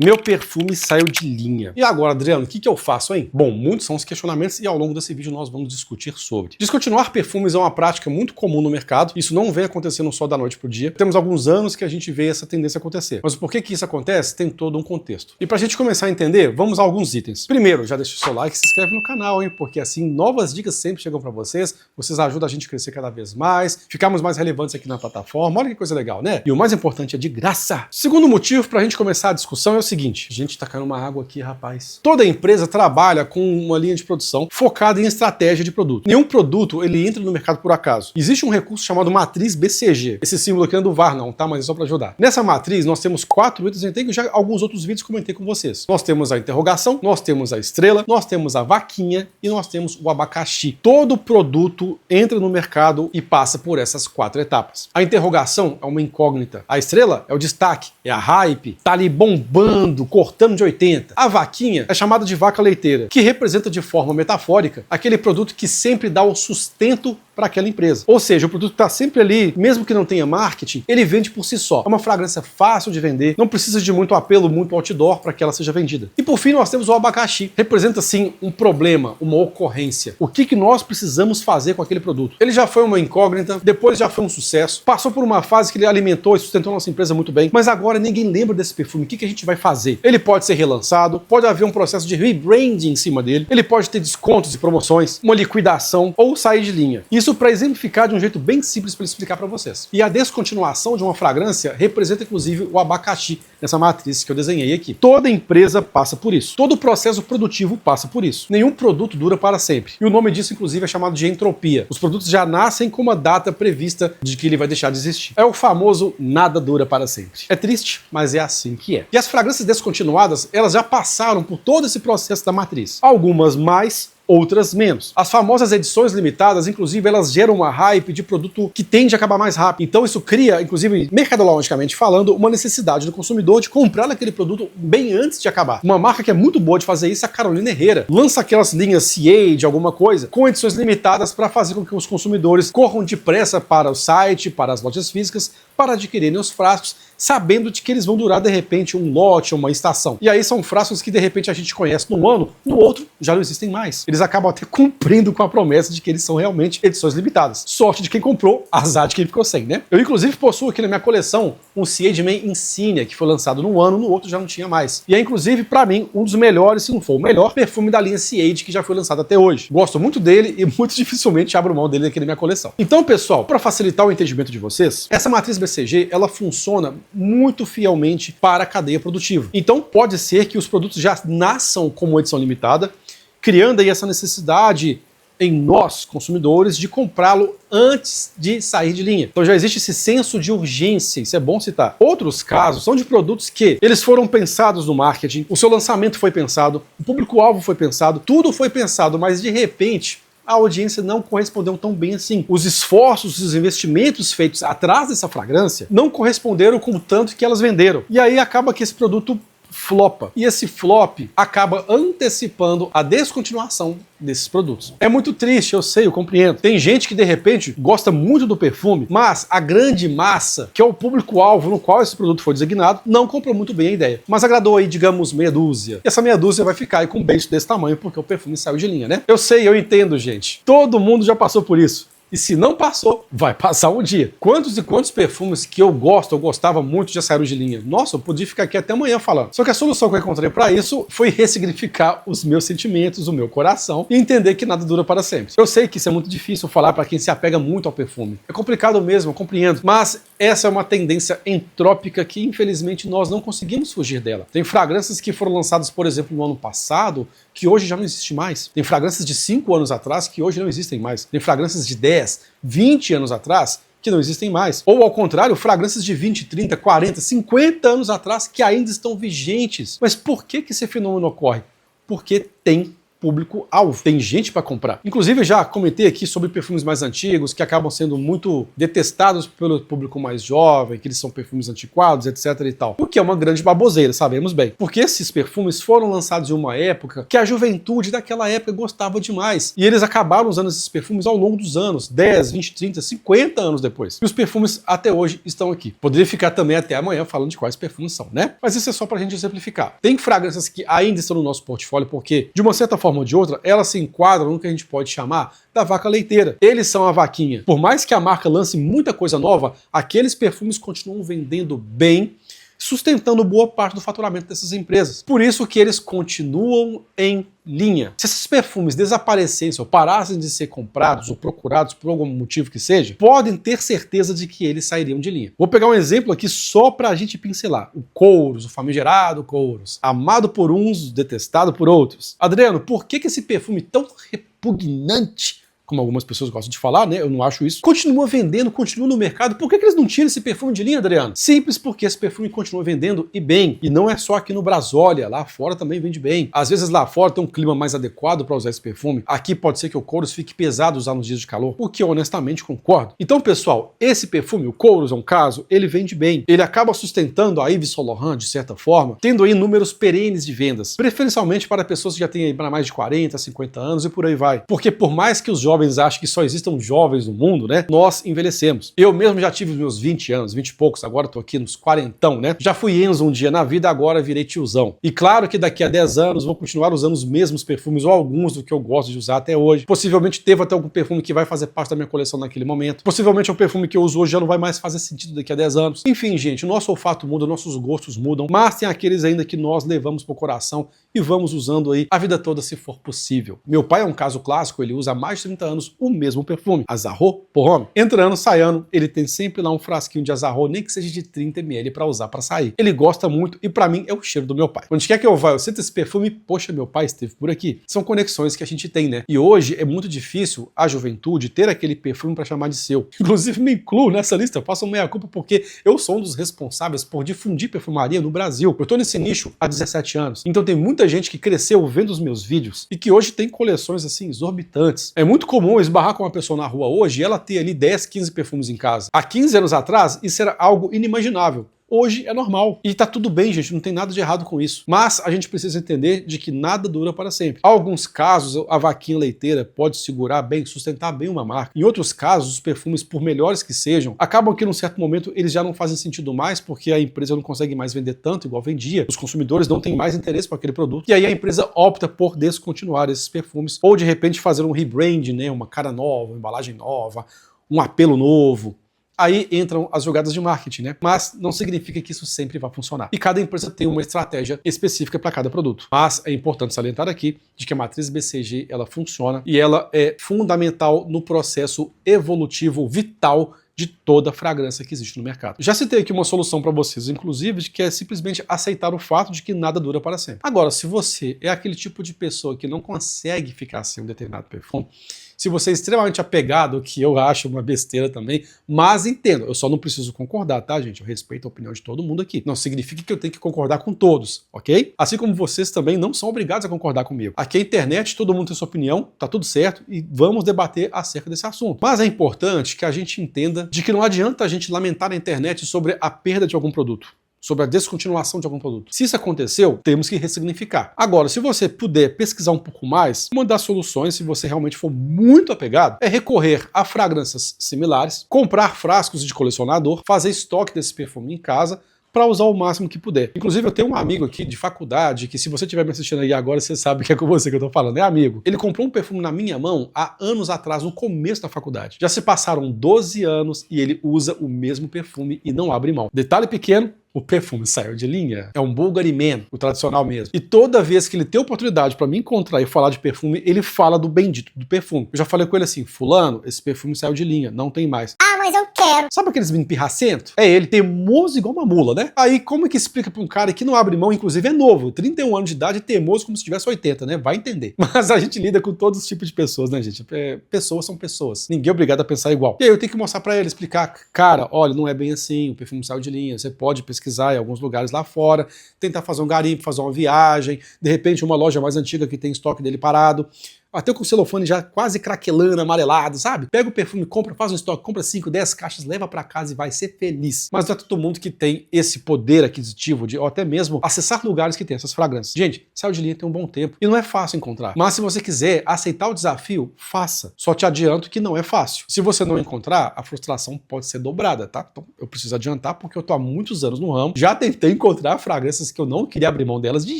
Meu perfume saiu de linha. E agora, Adriano, o que eu faço, hein? Bom, muitos são os questionamentos e ao longo desse vídeo nós vamos discutir sobre. Descontinuar perfumes é uma prática muito comum no mercado. Isso não vem acontecendo só da noite pro dia. Temos alguns anos que a gente vê essa tendência acontecer. Mas o porquê que isso acontece tem todo um contexto. E pra gente começar a entender, vamos a alguns itens. Primeiro, já deixa o seu like e se inscreve no canal, hein? Porque assim, novas dicas sempre chegam pra vocês. Vocês ajudam a gente a crescer cada vez mais, ficarmos mais relevantes aqui na plataforma. Olha que coisa legal, né? E o mais importante é de graça. Segundo motivo pra gente começar a discussão é o seguinte. Gente, tá caindo uma água aqui, rapaz. Toda empresa trabalha com uma linha de produção focada em estratégia de produto. Nenhum produto, ele entra no mercado por acaso. Existe um recurso chamado matriz BCG. Esse símbolo aqui não é do VAR não, tá? Mas é só pra ajudar. Nessa matriz, nós temos 4 itens, eu tenho já alguns outros vídeos que comentei com vocês. Nós temos a interrogação, nós temos a estrela, nós temos a vaquinha e nós temos o abacaxi. Todo produto entra no mercado e passa por essas 4 etapas. A interrogação é uma incógnita. A estrela é o destaque, é a hype, tá ali bombando, cortando de 80. A vaquinha é chamada de vaca leiteira, que representa de forma metafórica aquele produto que sempre dá o sustento para aquela empresa. Ou seja, o produto está sempre ali, mesmo que não tenha marketing, ele vende por si só. É uma fragrância fácil de vender, não precisa de muito apelo, muito outdoor para que ela seja vendida. E por fim, nós temos o abacaxi. Representa, sim, um problema, uma ocorrência. O que nós precisamos fazer com aquele produto? Ele já foi uma incógnita, depois já foi um sucesso, passou por uma fase que ele alimentou e sustentou a nossa empresa muito bem, mas agora ninguém lembra desse perfume. O que a gente vai fazer? Ele pode ser relançado, pode haver um processo de rebranding em cima dele, ele pode ter descontos e promoções, uma liquidação ou sair de linha. Isso para exemplificar de um jeito bem simples para explicar para vocês. E a descontinuação de uma fragrância representa inclusive o abacaxi nessa matriz que eu desenhei aqui. Toda empresa passa por isso. Todo processo produtivo passa por isso. Nenhum produto dura para sempre. E o nome disso inclusive é chamado de entropia. Os produtos já nascem com uma data prevista de que ele vai deixar de existir. É o famoso nada dura para sempre. É triste, mas é assim que é. E as fragrâncias descontinuadas, elas já passaram por todo esse processo da matriz. Algumas mais, outras menos. As famosas edições limitadas, inclusive, elas geram uma hype de produto que tende a acabar mais rápido. Então isso cria, inclusive, mercadologicamente falando, uma necessidade do consumidor de comprar aquele produto bem antes de acabar. Uma marca que é muito boa de fazer isso é a Carolina Herrera. Lança aquelas linhas CA de alguma coisa, com edições limitadas para fazer com que os consumidores corram depressa para o site, para as lojas físicas, para adquirirem os frascos, sabendo de que eles vão durar, de repente, um lote, uma estação. E aí são frascos que, de repente, a gente conhece num ano, no outro já não existem mais. Eles acabam até cumprindo com a promessa de que eles são realmente edições limitadas. Sorte de quem comprou, azar de quem ficou sem, né? Eu, inclusive, possuo aqui na minha coleção um CA Man Insignia, que foi lançado num ano, no outro já não tinha mais. E é, inclusive, pra mim, um dos melhores, se não for o melhor, perfume da linha CA que já foi lançado até hoje. Gosto muito dele e muito dificilmente abro mão dele aqui na minha coleção. Então, pessoal, para facilitar o entendimento de vocês, essa matriz BCG, ela funciona muito fielmente para a cadeia produtiva. Então, pode ser que os produtos já nasçam como edição limitada, criando aí essa necessidade em nós, consumidores, de comprá-lo antes de sair de linha. Então já existe esse senso de urgência, isso é bom citar. Outros casos são de produtos que eles foram pensados no marketing, o seu lançamento foi pensado, o público-alvo foi pensado, tudo foi pensado, mas de repente a audiência não correspondeu tão bem assim. Os esforços, os investimentos feitos atrás dessa fragrância não corresponderam com o tanto que elas venderam. E aí acaba que esse produto flopa. E esse flop acaba antecipando a descontinuação desses produtos. É muito triste, eu sei, eu compreendo. Tem gente que de repente gosta muito do perfume, mas a grande massa, que é o público-alvo no qual esse produto foi designado, não comprou muito bem a ideia. Mas agradou aí, digamos, meia dúzia. E essa meia dúzia vai ficar aí com um beijo desse tamanho porque o perfume saiu de linha, né? Eu sei, eu entendo, gente. Todo mundo já passou por isso. E se não passou, vai passar um dia. Quantos e quantos perfumes que eu gostava muito, já saíram de linha? Nossa, eu podia ficar aqui até amanhã falando. Só que a solução que eu encontrei para isso foi ressignificar os meus sentimentos, o meu coração e entender que nada dura para sempre. Eu sei que isso é muito difícil falar para quem se apega muito ao perfume. É complicado mesmo, eu compreendo. Mas essa é uma tendência entrópica que, infelizmente, nós não conseguimos fugir dela. Tem fragrâncias que foram lançadas, por exemplo, no ano passado, que hoje já não existe mais. Tem fragrâncias de 5 anos atrás que hoje não existem mais. Tem fragrâncias de 10, 20 anos atrás que não existem mais. Ou, ao contrário, fragrâncias de 20, 30, 40, 50 anos atrás que ainda estão vigentes. Mas por que esse fenômeno ocorre? Porque tem público-alvo. Tem gente para comprar. Inclusive, já comentei aqui sobre perfumes mais antigos, que acabam sendo muito detestados pelo público mais jovem, que eles são perfumes antiquados, etc e tal. O que é uma grande baboseira, sabemos bem. Porque esses perfumes foram lançados em uma época que a juventude daquela época gostava demais. E eles acabaram usando esses perfumes ao longo dos anos, 10, 20, 30, 50 anos depois. E os perfumes até hoje estão aqui. Poderia ficar também até amanhã falando de quais perfumes são, né? Mas isso é só pra gente exemplificar. Tem fragrâncias que ainda estão no nosso portfólio porque, de uma certa forma ou de outra, elas se enquadram no que a gente pode chamar da vaca leiteira. Eles são a vaquinha. Por mais que a marca lance muita coisa nova, aqueles perfumes continuam vendendo bem, sustentando boa parte do faturamento dessas empresas. Por isso que eles continuam em linha. Se esses perfumes desaparecessem ou parassem de ser comprados ou procurados por algum motivo que seja, podem ter certeza de que eles sairiam de linha. Vou pegar um exemplo aqui só pra gente pincelar. O Kouros, o famigerado Kouros. Amado por uns, detestado por outros. Adriano, por que esse perfume tão repugnante, como algumas pessoas gostam de falar, né? Eu não acho isso. Continua vendendo, continua no mercado. Por que eles não tiram esse perfume de linha, Adriano? Simples, porque esse perfume continua vendendo e bem. E não é só aqui no Brasólia, lá fora também vende bem. Às vezes lá fora tem um clima mais adequado para usar esse perfume. Aqui pode ser que o Kouros fique pesado usar nos dias de calor, o que eu honestamente concordo. Então, pessoal, esse perfume, o Kouros é um caso, ele vende bem. Ele acaba sustentando a Yves Saint Laurent, de certa forma, tendo aí números perenes de vendas. Preferencialmente para pessoas que já têm aí para mais de 40, 50 anos e por aí vai. Porque por mais que os jovens acham que só existam jovens no mundo, né? Nós envelhecemos. Eu mesmo já tive os meus 20 anos, 20 e poucos, agora tô aqui nos 40, né? Já fui Enzo um dia na vida, agora virei tiozão. E claro que daqui a 10 anos vou continuar usando os mesmos perfumes ou alguns do que eu gosto de usar até hoje. Possivelmente teve até algum perfume que vai fazer parte da minha coleção naquele momento. Possivelmente o perfume que eu uso hoje já não vai mais fazer sentido daqui a 10 anos. Enfim, gente, o nosso olfato muda, nossos gostos mudam, mas tem aqueles ainda que nós levamos pro coração e vamos usando aí a vida toda se for possível. Meu pai é um caso clássico, ele usa há mais de 30 anos o mesmo perfume, Azarro Pour Homme. Entrando, saindo, ele tem sempre lá um frasquinho de Azarro, nem que seja de 30 ml para usar para sair. Ele gosta muito e para mim é o cheiro do meu pai. Onde quer que eu vá, eu sinto esse perfume, poxa, meu pai esteve por aqui. São conexões que a gente tem, né? E hoje é muito difícil a juventude ter aquele perfume para chamar de seu. Inclusive me incluo nessa lista, eu faço meia-culpa porque eu sou um dos responsáveis por difundir perfumaria no Brasil. Eu tô nesse nicho há 17 anos. Então tem muita gente que cresceu vendo os meus vídeos e que hoje tem coleções assim exorbitantes. É muito comum eu esbarrar com uma pessoa na rua hoje e ela ter ali 10, 15 perfumes em casa. Há 15 anos atrás, isso era algo inimaginável. Hoje é normal. E tá tudo bem, gente, não tem nada de errado com isso. Mas a gente precisa entender de que nada dura para sempre. Em alguns casos, a vaquinha leiteira pode segurar bem, sustentar bem uma marca. Em outros casos, os perfumes, por melhores que sejam, acabam que num certo momento eles já não fazem sentido mais porque a empresa não consegue mais vender tanto igual vendia. Os consumidores não têm mais interesse por aquele produto. E aí a empresa opta por descontinuar esses perfumes ou de repente fazer um rebrand, né, uma cara nova, uma embalagem nova, um apelo novo. Aí entram as jogadas de marketing, né? Mas não significa que isso sempre vai funcionar. E cada empresa tem uma estratégia específica para cada produto. Mas é importante salientar aqui de que a matriz BCG, ela funciona e ela é fundamental no processo evolutivo vital de toda fragrância que existe no mercado. Já citei aqui uma solução para vocês, inclusive, de que é simplesmente aceitar o fato de que nada dura para sempre. Agora, se você é aquele tipo de pessoa que não consegue ficar sem um determinado perfume, se você é extremamente apegado, o que eu acho uma besteira também, mas entendo, eu só não preciso concordar, tá, gente? Eu respeito a opinião de todo mundo aqui. Não significa que eu tenho que concordar com todos, ok? Assim como vocês também não são obrigados a concordar comigo. Aqui é a internet, todo mundo tem sua opinião, tá tudo certo, e vamos debater acerca desse assunto. Mas é importante que a gente entenda de que não adianta a gente lamentar na internet sobre a perda de algum produto, sobre a descontinuação de algum produto. Se isso aconteceu, temos que ressignificar. Agora, se você puder pesquisar um pouco mais, uma das soluções, se você realmente for muito apegado, é recorrer a fragrâncias similares, comprar frascos de colecionador, fazer estoque desse perfume em casa, para usar o máximo que puder. Inclusive, eu tenho um amigo aqui de faculdade, que se você estiver me assistindo aí agora, você sabe que é com você que eu tô falando, é amigo. Ele comprou um perfume na minha mão há anos atrás, no começo da faculdade. Já se passaram 12 anos e ele usa o mesmo perfume e não abre mão. Detalhe pequeno, o perfume saiu de linha. É um Bulgari Man, o tradicional mesmo. E toda vez que ele tem oportunidade para me encontrar e falar de perfume, ele fala do bendito do perfume. Eu já falei com ele assim, fulano, esse perfume saiu de linha, não tem mais. Ah, mas mas eu quero. Sabe aqueles meninos pirracentos? É ele, teimoso igual uma mula, né? Aí como é que explica pra um cara que não abre mão, inclusive é novo, 31 anos de idade, teimoso como se tivesse 80, né? Vai entender. Mas a gente lida com todos os tipos de pessoas, né, gente? Pessoas são pessoas. Ninguém é obrigado a pensar igual. E aí eu tenho que mostrar pra ele, explicar, cara, olha, não é bem assim, o perfume saiu de linha, você pode pesquisar em alguns lugares lá fora, tentar fazer um garimpo, fazer uma viagem, de repente uma loja mais antiga que tem estoque dele parado, até com o celofane já quase craquelando, amarelado, sabe? Pega o perfume, compra, faz um estoque, compra 5, 10 caixas, leva pra casa e vai ser feliz. Mas não é todo mundo que tem esse poder aquisitivo de, ou até mesmo, acessar lugares que tem essas fragrâncias. Gente, saiu de linha tem um bom tempo e não é fácil encontrar. Mas se você quiser aceitar o desafio, faça. Só te adianto que não é fácil. Se você não encontrar, a frustração pode ser dobrada, tá? Então eu preciso adiantar porque eu tô há muitos anos no ramo, já tentei encontrar fragrâncias que eu não queria abrir mão delas de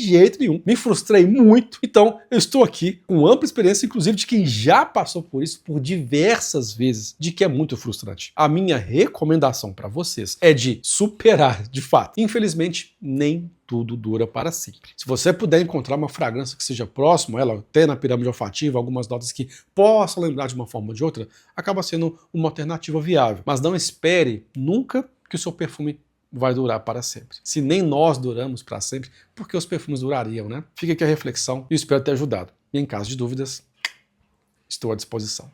jeito nenhum, me frustrei muito, então eu estou aqui com ampla experiência, inclusive de quem já passou por isso por diversas vezes, de que é muito frustrante. A minha recomendação para vocês é de superar, de fato. Infelizmente, nem tudo dura para sempre. Se você puder encontrar uma fragrância que seja próximo, ela até na pirâmide olfativa, algumas notas que possam lembrar de uma forma ou de outra, acaba sendo uma alternativa viável. Mas não espere nunca que o seu perfume vai durar para sempre. Se nem nós duramos para sempre, por que os perfumes durariam, né? Fica aqui a reflexão e espero ter ajudado. E em caso de dúvidas, estou à disposição.